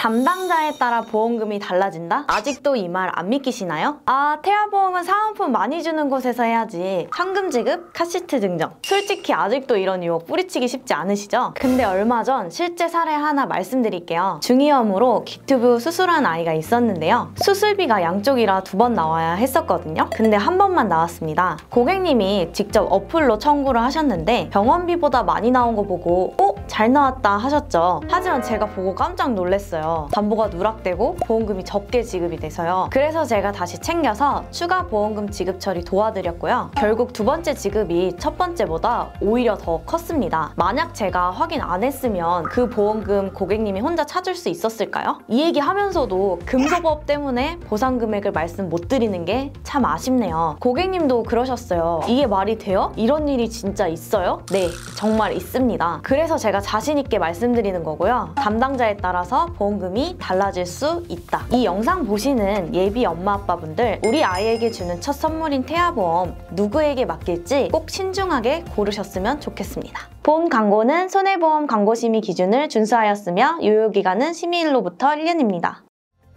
담당자에 따라 보험금이 달라진다? 아직도 이 말 안 믿기시나요? 태아보험은 사은품 많이 주는 곳에서 해야지. 현금 지급, 카시트 증정. 솔직히 아직도 이런 유혹 뿌리치기 쉽지 않으시죠? 근데 얼마 전 실제 사례 하나 말씀드릴게요. 중이염으로 귀튜브 수술한 아이가 있었는데요. 수술비가 양쪽이라 2번 나와야 했었거든요. 근데 한 번만 나왔습니다. 고객님이 직접 어플로 청구를 하셨는데 병원비보다 많이 나온 거 보고 잘 나왔다 하셨죠. 하지만 제가 보고 깜짝 놀랐어요. 담보가 누락되고 보험금이 적게 지급이 돼서요. 그래서 제가 다시 챙겨서 추가 보험금 지급 처리 도와드렸고요. 결국 2번째 지급이 첫 번째보다 오히려 더 컸습니다. 만약 제가 확인 안 했으면 그 보험금 고객님이 혼자 찾을 수 있었을까요? 이 얘기 하면서도 금소법 때문에 보상 금액을 말씀 못 드리는 게 참 아쉽네요. 고객님도 그러셨어요. 이게 말이 돼요? 이런 일이 진짜 있어요? 네, 정말 있습니다. 그래서 제가 자신 있게 말씀드리는 거고요. 담당자에 따라서 보험금이 달라질 수 있다. 이 영상 보시는 예비 엄마 아빠분들, 우리 아이에게 주는 첫 선물인 태아보험 누구에게 맡길지 꼭 신중하게 고르셨으면 좋겠습니다. 보험 광고는 손해보험 광고심의 기준을 준수하였으며 유효기간은 심의일로부터 1년입니다.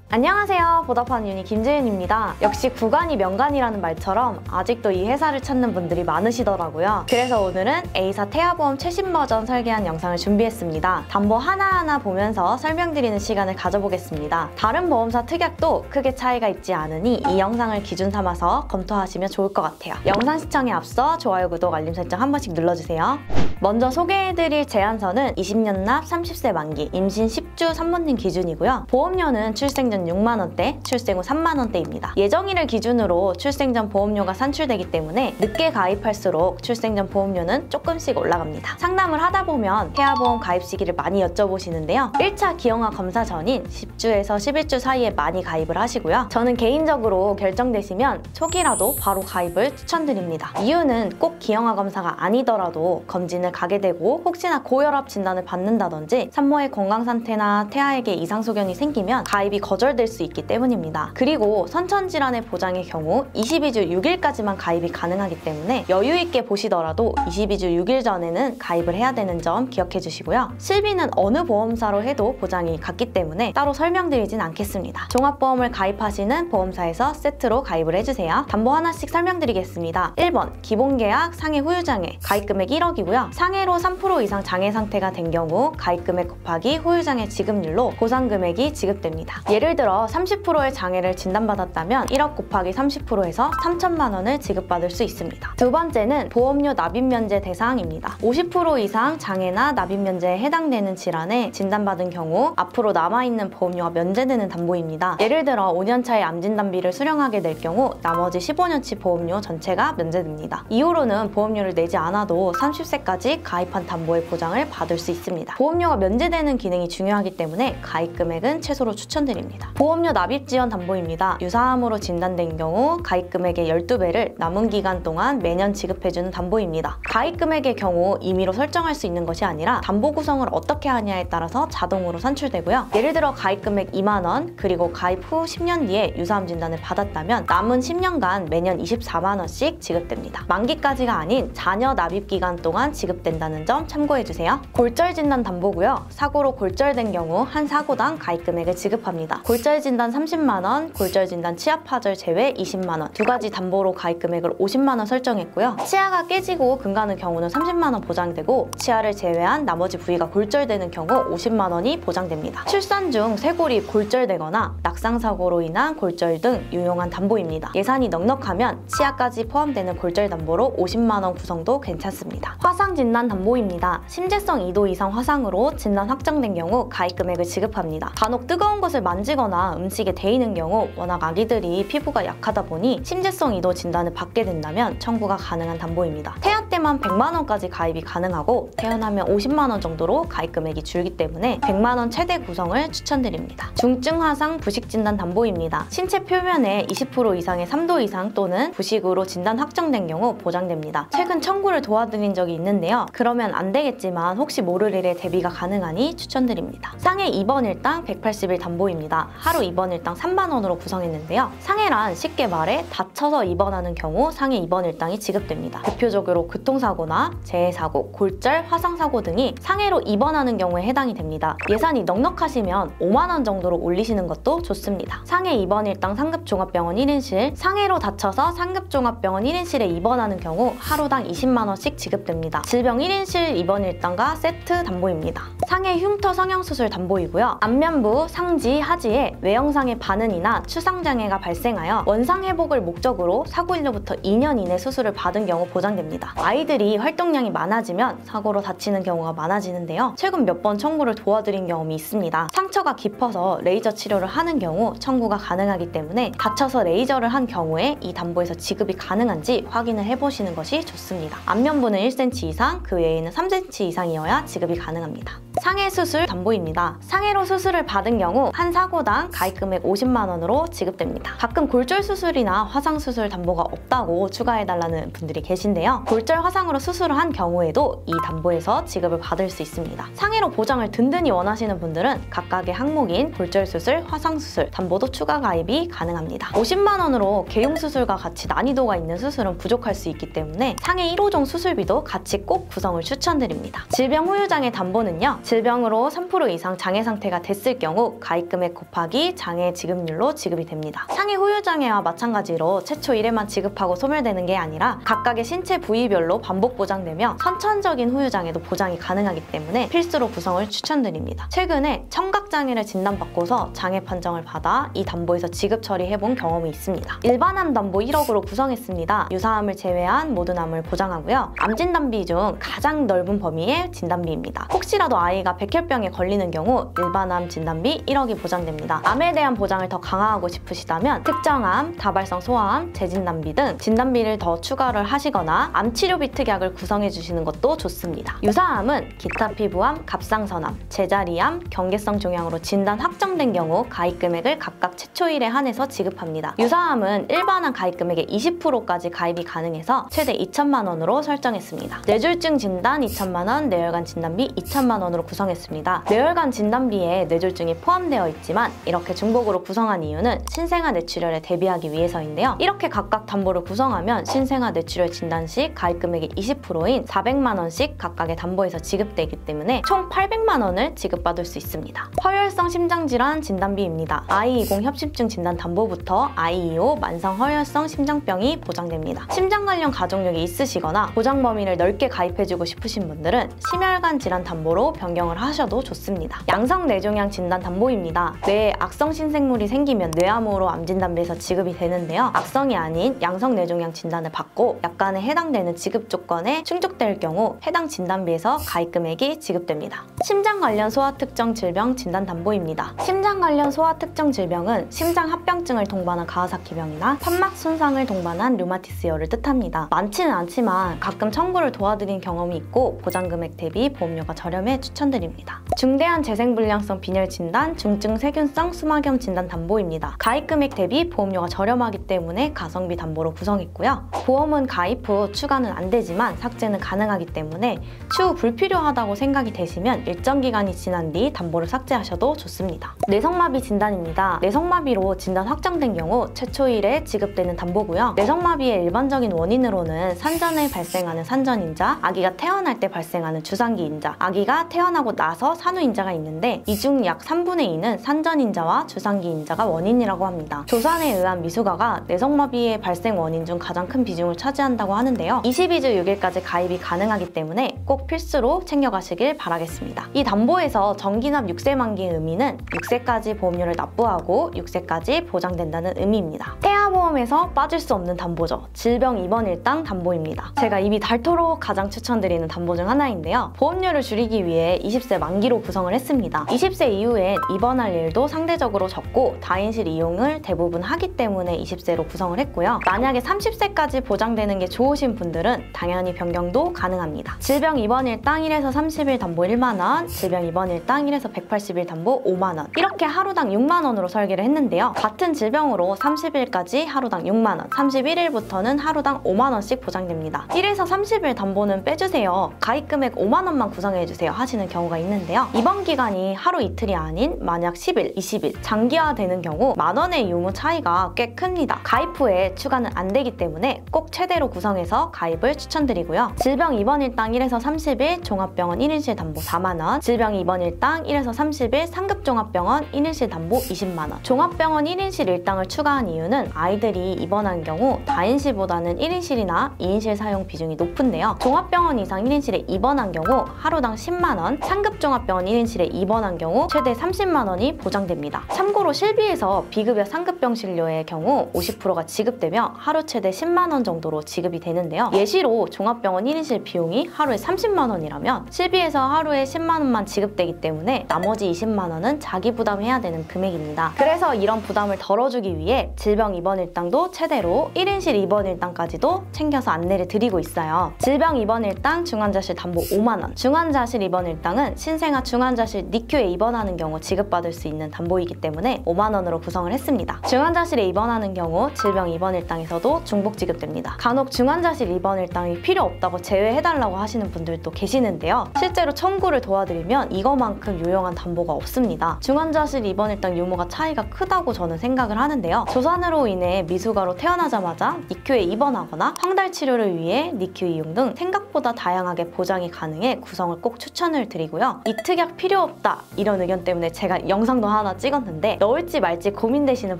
안녕하세요. 보답하는 유니 김재윤입니다. 역시 구간이 명간이라는 말처럼 아직도 이 회사를 찾는 분들이 많으시더라고요. 그래서 오늘은 A사 태아보험 최신 버전 설계한 영상을 준비했습니다. 담보 하나하나 보면서 설명드리는 시간을 가져보겠습니다. 다른 보험사 특약도 크게 차이가 있지 않으니 이 영상을 기준 삼아서 검토하시면 좋을 것 같아요. 영상 시청에 앞서 좋아요, 구독, 알림 설정 한 번씩 눌러주세요. 먼저 소개해드릴 제한선은 20년 납 30세 만기, 임신 10주 산모님 기준이고요. 보험료는 출생 전 6만원대, 출생 후 3만원대입니다. 예정일을 기준으로 출생 전 보험료가 산출되기 때문에 늦게 가입할수록 출생 전 보험료는 조금씩 올라갑니다. 상담을 하다 보면 태아보험 가입 시기를 많이 여쭤보시는데요. 1차 기형아 검사 전인 10주에서 11주 사이에 많이 가입을 하시고요. 저는 개인적으로 결정되시면 초기라도 바로 가입을 추천드립니다. 이유는 꼭 기형아 검사가 아니더라도 검진을 가게 되고 혹시나 고혈압 진단을 받는다든지 산모의 건강 상태나 태아에게 이상 소견이 생기면 가입이 거절될 수 있기 때문입니다. 그리고 선천질환의 보장의 경우 22주 6일까지만 가입이 가능하기 때문에 여유 있게 보시더라도 22주 6일 전에는 가입을 해야 되는 점 기억해 주시고요. 실비는 어느 보험사로 해도 보장이 같기 때문에 따로 설명드리진 않겠습니다. 종합보험을 가입하시는 보험사에서 세트로 가입을 해주세요. 담보 하나씩 설명드리겠습니다. 1번 기본계약 상해 후유장애 가입금액 1억이고요. 상해로 3% 이상 장애 상태가 된 경우 가입금액 곱하기 후유장애 지급률로 보상금액이 지급됩니다. 예를 들어 30%의 장애를 진단받았다면 1억 곱하기 30%에서 3천만 원을 지급받을 수 있습니다. 두 번째는 보험료 납입 면제 대상입니다. 50% 이상 장애나 납입 면제에 해당되는 질환에 진단받은 경우 앞으로 남아있는 보험료가 면제되는 담보입니다. 예를 들어 5년차의 암 진단비를 수령하게 될 경우 나머지 15년치 보험료 전체가 면제됩니다. 이후로는 보험료를 내지 않아도 30세까지 가입한 담보의 보장을 받을 수 있습니다. 보험료가 면제되는 기능이 중요하기 때문에 가입 금액은 최소로 추천드립니다. 보험료 납입 지원 담보입니다. 유사암으로 진단된 경우 가입 금액의 12배를 남은 기간 동안 매년 지급해주는 담보입니다. 가입 금액의 경우 임의로 설정할 수 있는 것이 아니라 담보 구성을 어떻게 하냐에 따라서 자동으로 산출되고요. 예를 들어 가입 금액 2만 원 그리고 가입 후 10년 뒤에 유사암 진단을 받았다면 남은 10년간 매년 24만 원씩 지급됩니다. 만기까지가 아닌 자녀 납입 기간 동안 지급된다는 점 참고해주세요. 골절 진단 담보고요. 사고로 골절된 경우 한 사고당 가입 금액을 지급합니다. 골절 진단 30만 원, 골절 진단 치아 파절 제외 20만 원, 두 가지 담보로 가입 금액을 50만 원 설정했고요. 치아가 깨지고 금가는 경우는 30만 원 보장되고 치아를 제외한 나머지 부위가 골절되는 경우 50만 원이 보장됩니다. 출산 중 쇄골이 골절되거나 낙상사고로 인한 골절 등 유용한 담보입니다. 예산이 넉넉하면 치아까지 포함되는 골절 담보로 50만 원 구성도 괜찮습니다. 화상 진단 담보입니다. 심재성 2도 이상 화상으로 진단 확정된 경우 가입 금액을 지급합니다. 간혹 뜨거운 것을 만지거나 음식에 데이는 경우 워낙 아기들이 피부가 약하다 보니 심재성 2도 진단을 받게 된다면 청구가 가능한 담보입니다. 태아 때만 100만 원까지 가입이 가능하고 태어나면 50만 원 정도로 가입 금액이 줄기 때문에 100만 원 최대 구성을 추천드립니다. 중증 화상 부식 진단 담보입니다. 신체 표면에 20% 이상의 3도 이상 또는 부식으로 진단 확정된 경우 보장됩니다. 최근 청구를 도와드린 적이 있는데요. 그러면 안 되겠지만 혹시 모를 일에 대비가 가능하니 추천드립니다. 상해 입원 일당 180일 담보입니다. 하루 입원일당 3만 원으로 구성했는데요. 상해란 쉽게 말해 다쳐서 입원하는 경우 상해 입원일당이 지급됩니다. 대표적으로 교통사고나 재해사고, 골절, 화상사고 등이 상해로 입원하는 경우에 해당이 됩니다. 예산이 넉넉하시면 5만 원 정도로 올리시는 것도 좋습니다. 상해 입원일당 상급종합병원 1인실, 상해로 다쳐서 상급종합병원 1인실에 입원하는 경우 하루당 20만 원씩 지급됩니다. 질병 1인실 입원일당과 세트 담보입니다. 상해 흉터 성형수술 담보이고요. 안면부, 상지, 하지에 외형상의 반응이나 추상장애가 발생하여 원상회복을 목적으로 사고일로부터 2년 이내 수술을 받은 경우 보장됩니다. 아이들이 활동량이 많아지면 사고로 다치는 경우가 많아지는데요. 최근 몇 번 청구를 도와드린 경험이 있습니다. 상처가 깊어서 레이저 치료를 하는 경우 청구가 가능하기 때문에 다쳐서 레이저를 한 경우에 이 담보에서 지급이 가능한지 확인을 해보시는 것이 좋습니다. 안면부는 1cm 이상, 그 외에는 3cm 이상이어야 지급이 가능합니다. 상해 수술 담보입니다. 상해로 수술을 받은 경우 한 사고당 가입금액 50만 원으로 지급됩니다. 가끔 골절 수술이나 화상 수술 담보가 없다고 추가해달라는 분들이 계신데요. 골절 화상으로 수술을 한 경우에도 이 담보에서 지급을 받을 수 있습니다. 상해로 보장을 든든히 원하시는 분들은 각각의 항목인 골절 수술, 화상 수술 담보도 추가 가입이 가능합니다. 50만 원으로 개용 수술과 같이 난이도가 있는 수술은 부족할 수 있기 때문에 상해 1호종 수술비도 같이 꼭 구성을 추천드립니다. 질병 후유장애 담보는요. 질병으로 3% 이상 장애 상태가 됐을 경우 가입금액 곱하기 장애 지급률로 지급이 됩니다. 상해 후유장애와 마찬가지로 최초 1회만 지급하고 소멸되는 게 아니라 각각의 신체 부위별로 반복 보장되며 선천적인 후유장애도 보장이 가능하기 때문에 필수로 구성을 추천드립니다. 최근에 청각장애를 진단받고서 장애 판정을 받아 이 담보에서 지급 처리해본 경험이 있습니다. 일반암 담보 1억으로 구성했습니다. 유사암을 제외한 모든 암을 보장하고요. 암 진단비 중 가장 넓은 범위의 진단비입니다. 혹시라도 아이가 백혈병에 걸리는 경우 일반암 진단비 1억이 보장됩니다. 암에 대한 보장을 더 강화하고 싶으시다면 특정암, 다발성 소아암, 재진단비 등 진단비를 더 추가를 하시거나 암치료비 특약을 구성해 주시는 것도 좋습니다. 유사암은 기타 피부암, 갑상선암, 제자리암, 경계성 종양으로 진단 확정된 경우 가입금액을 각각 최초일에 한해서 지급합니다. 유사암은 일반암 가입금액의 20%까지 가입이 가능해서 최대 2천만 원으로 설정했습니다. 뇌졸중 진단 2천만 원, 뇌혈관 진단비 2천만 원으로 구성했습니다. 뇌혈관 진단비에 뇌졸중이 포함되어 있지만 이렇게 중복으로 구성한 이유는 신생아 뇌출혈에 대비하기 위해서인데요. 이렇게 각각 담보를 구성하면 신생아 뇌출혈 진단 시 가입금액의 20%인 400만 원씩 각각의 담보에서 지급되기 때문에 총 800만 원을 지급받을 수 있습니다. 허혈성 심장질환 진단비입니다. I20 협심증 진단 담보부터 I25 만성 허혈성 심장병이 보장됩니다. 심장 관련 가족력이 있으시거나 보장 범위를 넓게 가입해주고 싶으신 분들은 심혈관 질환 담보로 변경을 하셔도 좋습니다. 양성 뇌종양 진단 담보입니다. 뇌에 악성 신생물이 생기면 뇌암으로 암 진단비에서 지급이 되는데요. 악성이 아닌 양성 뇌종양 진단을 받고 약관에 해당되는 지급 조건에 충족될 경우 해당 진단비에서 가입금액이 지급됩니다. 심장 관련 소아 특정 질병 진단 담보입니다. 심장 관련 소아 특정 질병은 심장 합병증을 동반한 가와사키병이나 판막 손상을 동반한 류마티스열을 뜻합니다. 많지는 않지만 가끔 청구를 도와드린 경험이 있고 보장금액 대비 보험료가 저렴해 추천드립니다. 중대한 재생불량성 빈혈 진단, 중증 세균성 수막염 진단 담보입니다. 가입금액 대비 보험료가 저렴하기 때문에 가성비 담보로 구성했고요. 보험은 가입 후 추가는 안 되지만 삭제는 가능하기 때문에 추후 불필요하다고 생각이 되시면 일정 기간이 지난 뒤 담보를 삭제하셔도 좋습니다. 뇌성마비 진단입니다. 뇌성마비로 진단 확정된 경우 최초일에 지급되는 담보고요. 뇌성마비의 일반적인 원인으로는 산전에 발생하는 산전인자, 아기가 태어날 때 발생하는 주상기인자, 아기가 태어나고 나서 산후인자가 있는데 이 중 약 3분의 2는 산전인자와 주상기인자가 원인이라고 합니다. 조산에 의한 미숙아가 뇌성마비의 발생 원인 중 가장 큰 비중을 차지한다고 하는데요. 22주 6일까지 가입이 가능하기 때문에 꼭 필수로 챙겨가시길 바라겠습니다. 이 담보에서 정기납 6세 만기의 의미는 6세까지 보험료를 납부하고 6세까지 보장된다는 의미입니다. 태아보험에서 빠질 수 없는 담보죠. 질병 입원 일당 담보입니다. 제가 입이 닳도록 가장 추천드리는 담보 중 하나인데요. 보험료를 줄이기 위해 20세 만기로 구성을 했습니다. 20세 이후엔 입원할 일도 상대적으로 적고 다인실 이용을 대부분 하기 때문에 20세로 구성을 했고요. 만약에 30세까지 보장되는 게 좋으신 분들은 당연히 변경도 가능합니다. 질병 입원 일당 1에서 30일 담보 1만 원, 질병 입원 일당 1에서 180일 담보 5만 원 이렇게 하루당 6만 원으로 설계를 했는데요. 같은 질병으로 30일까지 하루당 6만 원, 31일부터는 하루당 5만 원씩 보장됩니다. 1에서 30일 담보는 빼주세요. 가입금액 5만 원만 구성해주세요 하시는 경우가 있는데요. 있는데요. 이번 기간이 하루 이틀이 아닌 만약 10일, 20일 장기화되는 경우 만 원의 유무 차이가 꽤 큽니다. 가입 후에 추가는 안 되기 때문에 꼭 최대로 구성해서 가입을 추천드리고요. 질병 입원일당 1에서 30일 종합병원 1인실 담보 4만 원, 질병 입원일당 1에서 30일 상급종합병원 1인실 담보 20만 원. 종합병원 1인실 일당을 추가한 이유는 아이들이 입원한 경우 다인실보다는 1인실이나 2인실 사용 비중이 높은데요. 종합병원 이상 1인실에 입원한 경우 하루당 10만 원, 상급종합병원 1인실에 입원한 경우 최대 30만 원이 보장됩니다. 참고로 실비에서 비급여 상급병 진료의 경우 50%가 지급되며 하루 최대 10만 원 정도로 지급이 되는데요. 예시로 종합병원 1인실 비용이 하루에 30만 원이라면 실비에서 하루에 10만 원만 지급되기 때문에 나머지 20만 원은 자기 부담해야 되는 금액입니다. 그래서 이런 부담을 덜어주기 위해 질병 입원 일당도 최대로 1인실 입원 일당까지도 챙겨서 안내를 드리고 있어요. 질병 입원 일당 중환자실 담보 5만 원, 중환자실 입원 일당은 신생아 중환자실 니큐에 입원하는 경우 지급받을 수 있는 담보이기 때문에 5만 원으로 구성을 했습니다. 중환자실에 입원하는 경우 질병 입원 일당에서도 중복 지급됩니다. 간혹 중환자실 입원 일당이 필요 없다고 제외해달라고 하시는 분들도 계시는데요. 실제로 청구를 도와드리면 이거만큼 유용한 담보가 없습니다. 중환자실 입원 일당 유무가 차이가 크다고 저는 생각을 하는데요. 조산으로 인해 미숙아로 태어나자마자 니큐에 입원하거나 황달 치료를 위해 니큐 이용 등 생각보다 다양하게 보장이 가능해 구성을 꼭 추천을 드리고요. 이 특약 필요 없다 이런 의견 때문에 제가 영상도 하나 찍었는데 넣을지 말지 고민되시는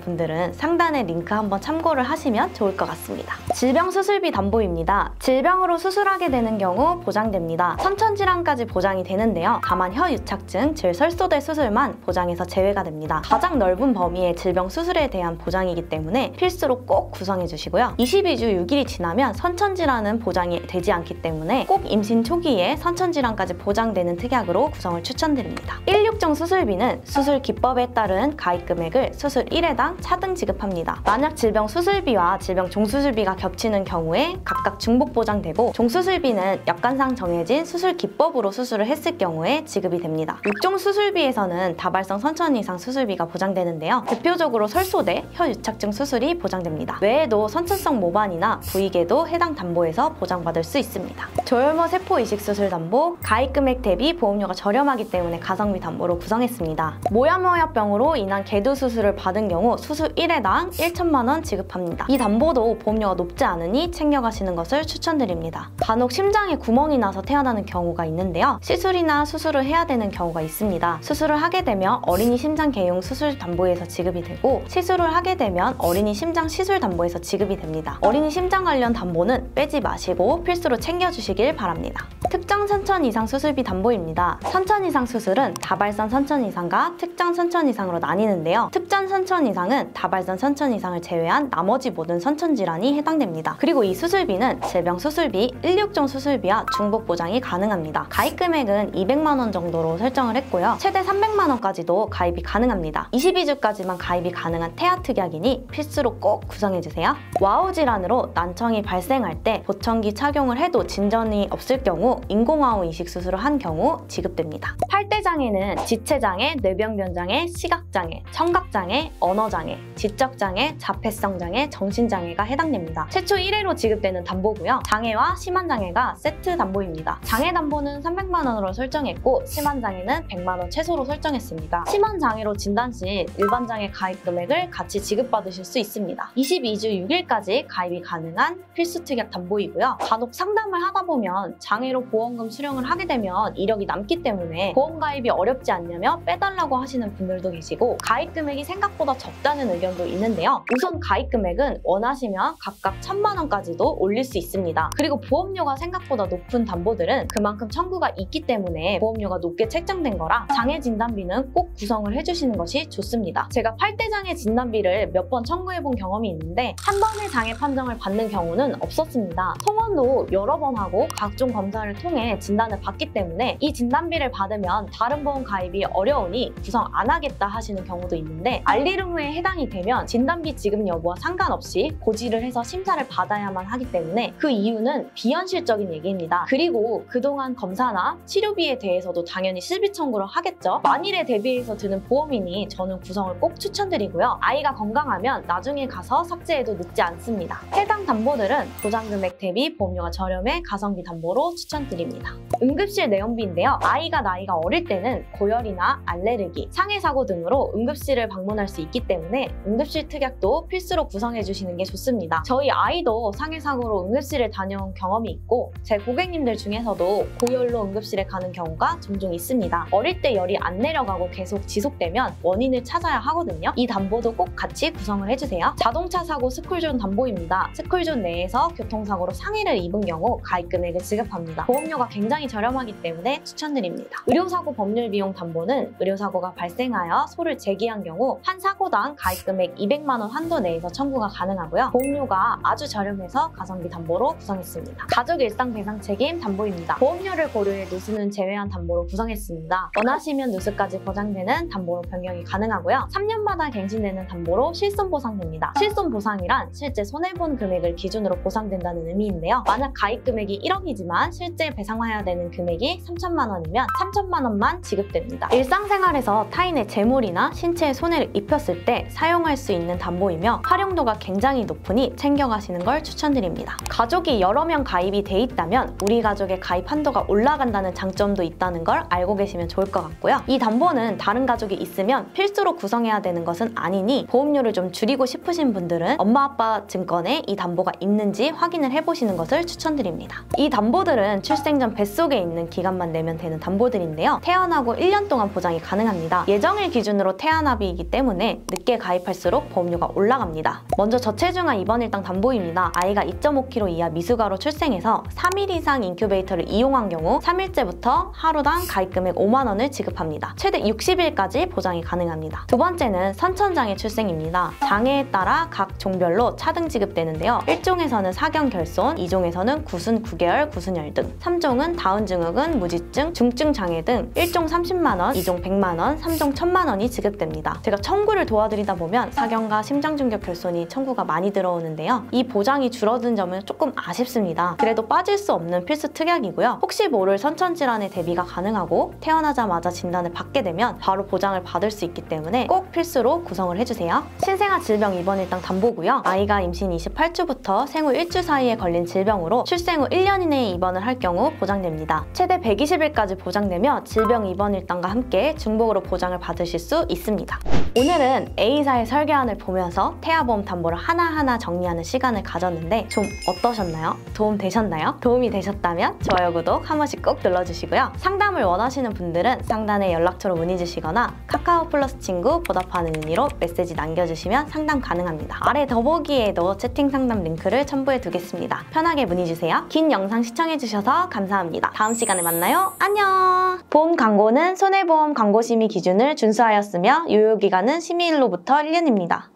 분들은 상단에 링크 한번 참고를 하시면 좋을 것 같습니다. 질병 수술비 담보입니다. 질병으로 수술하게 되는 경우 보장됩니다. 선천질환까지 보장이 되는데요. 다만 혀유착증, 질 설소대 수술만 보장해서 제외가 됩니다. 가장 넓은 범위의 질병 수술에 대한 보장이기 때문에 필수로 꼭 구성해 주시고요. 22주 6일이 지나면 선천질환은 보장이 되지 않기 때문에 꼭 임신 초기에 선천질환까지 보장되는 특약으로 구성을 추천드립니다. 16종 수술비는 수술 기법에 따른 가입 금액을 수술 1회당 차등 지급합니다. 만약 질병 수술비와 질병 종수술비가 겹치는 경우에 각각 중복 보장되고 종수술비는 약관상 정해진 수술 기법으로 수술을 했을 경우에 지급이 됩니다. 6종 수술비에서는 다발성 선천 이상 수술비가 보장되는데요. 대표적으로 설소대, 혀유착증 수술이 보장됩니다. 외에도 선천성 모반이나 부위계도 해당 담보에서 보장받을 수 있습니다. 조혈모 세포 이식 수술 담보, 가입 금액 대비 보험료가 저렴하기 때문에 가성비 담보로 구성했습니다. 모야모야병으로 인한 개두 수술을 받은 경우 수술 1회당 1천만 원 지급합니다. 이 담보도 보험료가 높지 않으니 챙겨가시는 것을 추천드립니다. 간혹 심장에 구멍이 나서 태어나는 경우가 있는데요. 시술이나 수술을 해야 되는 경우가 있습니다. 수술을 하게 되면 어린이 심장 개용 수술 담보에서 지급이 되고 시술을 하게 되면 어린이 심장 시술 담보에서 지급이 됩니다. 어린이 심장 관련 담보는 빼지 마시고 필수로 챙겨주시길 바랍니다. 특정 선천 이상 수술비 담보입니다. 선천 이상 수술은 다발성 선천 이상과 특정 선천 이상으로 나뉘는데요. 특정 선천 이상은 다발성 선천 이상을 제외한 나머지 모든 선천 질환이 해당됩니다. 그리고 이 수술비는 질병 수술비, 16종 수술비와 중복 보장이 가능합니다. 가입 금액은 200만 원 정도로 설정을 했고요. 최대 300만 원까지도 가입이 가능합니다. 22주까지만 가입이 가능한 태아 특약이니 필수로 꼭 구성해주세요. 와우 질환으로 난청이 발생할 때 보청기 착용을 해도 진전이 없을 경우 인공와우 이식 수술을 한 경우 지급됩니다. 8대 장애는 지체장애, 뇌병변장애, 시각장애, 청각장애, 언어장애, 지적장애, 자폐성장애, 정신장애가 해당됩니다. 최초 1회로 지급되는 담보고요. 장애와 심한장애가 세트 담보입니다. 장애 담보는 300만 원으로 설정했고 심한장애는 100만 원 최소로 설정했습니다. 심한장애로 진단 시 일반장애 가입 금액을 같이 지급받으실 수 있습니다. 22주 6일까지 가입이 가능한 필수 특약 담보이고요. 간혹 상담을 하다 보면 장애로 보험금 수령을 하게 되면 이력이 남기 때문에 보험 가입이 어렵지 않냐며 빼달라고 하시는 분들도 계시고 가입 금액이 생각보다 적다는 의견도 있는데요. 우선 가입 금액은 원하시면 각각 1,000만 원까지도 올릴 수 있습니다. 그리고 보험료가 생각보다 높은 담보들은 그만큼 청구가 있기 때문에 보험료가 높게 책정된 거라 장애 진단비는 꼭 구성을 해주시는 것이 좋습니다. 제가 8대 장애 진단비를 몇 번 청구해본 경험이 있는데 한 번의 장애 판정을 받는 경우는 없었습니다. 통원도 여러 번 하고 각종 검사를 통해 진단을 받기 때문에 이 진단비를 받으면 다른 보험 가입이 어려우니 구성 안 하겠다 하시는 경우도 있는데 알리르무에 해당이 되면 진단비 지급 여부와 상관없이 고지를 해서 심사를 받아야만 하기 때문에 그 이유는 비현실적인 얘기입니다. 그리고 그동안 검사나 치료비에 대해서도 당연히 실비 청구를 하겠죠. 만일에 대비해서 드는 보험이니 저는 구성을 꼭 추천드리고요. 아이가 건강하면 나중에 가서 삭제해도 늦지 않습니다. 해당 담보들은 보장금액 대비 보험료가 저렴해 가성비 담보로 추천드립니다. 추천드립니다. 응급실 내원비인데요. 아이가 나이가 어릴 때는 고열이나 알레르기, 상해 사고 등으로 응급실을 방문할 수 있기 때문에 응급실 특약도 필수로 구성해 주시는 게 좋습니다. 저희 아이도 상해 사고로 응급실을 다녀온 경험이 있고 제 고객님들 중에서도 고열로 응급실에 가는 경우가 종종 있습니다. 어릴 때 열이 안 내려가고 계속 지속되면 원인을 찾아야 하거든요. 이 담보도 꼭 같이 구성을 해주세요. 자동차 사고 스쿨존 담보입니다. 스쿨존 내에서 교통사고로 상해를 입은 경우 가입 금액을 지급합니다. 보험료가 굉장히 저렴하기 때문에 추천드립니다. 의료사고 법률 비용 담보는 의료사고가 발생하여 소를 제기한 경우 한 사고당 가입 금액 200만 원 한도 내에서 청구가 가능하고요. 보험료가 아주 저렴해서 가성비 담보로 구성했습니다. 가족 일상 배상 책임 담보입니다. 보험료를 고려해 누수는 제외한 담보로 구성했습니다. 원하시면 누수까지 보장되는 담보로 변경이 가능하고요. 3년마다 갱신되는 담보로 실손 보상됩니다. 실손 보상이란 실제 손해본 금액을 기준으로 보상된다는 의미인데요. 만약 가입 금액이 1억이지만 실제 배상해야 되는 금액이 3천만 원이면 3천만 원만 지급됩니다. 일상생활에서 타인의 재물이나 신체에 손해를 입혔을 때 사용할 수 있는 담보이며 활용도가 굉장히 높으니 챙겨가시는 걸 추천드립니다. 가족이 여러 명 가입이 돼 있다면 우리 가족의 가입 한도가 올라간다는 장점도 있다는 걸 알고 계시면 좋을 것 같고요. 이 담보는 다른 가족이 있으면 필수로 구성해야 되는 것은 아니니 보험료를 좀 줄이고 싶으신 분들은 엄마 아빠 증권에 이 담보가 있는지 확인을 해보시는 것을 추천드립니다. 이 담보들은 출생 전 뱃속에 있는 기간만 내면 되는 담보들인데요. 태어나고 1년 동안 보장이 가능합니다. 예정일 기준으로 태아납이기 때문에 늦게 가입할수록 보험료가 올라갑니다. 먼저 저체중아 입원 일당 담보입니다. 아이가 2.5kg 이하 미숙아로 출생해서 3일 이상 인큐베이터를 이용한 경우 3일째부터 하루당 가입 금액 5만 원을 지급합니다. 최대 60일까지 보장이 가능합니다. 두 번째는 선천장애 출생입니다. 장애에 따라 각 종별로 차등 지급되는데요. 1종에서는 사경결손, 2종에서는 구순 9개월, 구순열 등, 3종은 다운 증후군, 무지증, 중증 장애 등 1종 30만 원, 2종 100만 원, 3종 1000만 원이 지급됩니다. 제가 청구를 도와드리다 보면 사경과 심장중격 결손이 청구가 많이 들어오는데요. 이 보장이 줄어든 점은 조금 아쉽습니다. 그래도 빠질 수 없는 필수 특약이고요. 혹시 모를 선천질환의 대비가 가능하고 태어나자마자 진단을 받게 되면 바로 보장을 받을 수 있기 때문에 꼭 필수로 구성을 해주세요. 신생아 질병 입원 일당 담보고요. 아이가 임신 28주부터 생후 1주 사이에 걸린 질병으로 출생 후 1년 이내에 입원을 할 경우 보장됩니다. 최대 120일까지 보장되며 질병 입원 일당과 함께 중복으로 보장을 받으실 수 있습니다. 오늘은 A사의 설계안을 보면서 태아보험 담보를 하나하나 정리하는 시간을 가졌는데 좀 어떠셨나요? 도움 되셨나요? 도움이 되셨다면 좋아요, 구독 한 번씩 꼭 눌러주시고요. 상담을 원하시는 분들은 상단에 연락처로 문의 주시거나 카카오 플러스 친구 보답하는 의미로 메시지 남겨주시면 상담 가능합니다. 아래 더보기에도 채팅 상담 링크를 첨부해 두겠습니다. 편하게 문의 주세요. 긴 영상 시청해주셔서 감사합니다. 다음 시간에 만나요. 안녕! 보험 광고는 손해보험 광고심의 기준을 준수하였으며 유효기간은 심의일로부터 1년입니다.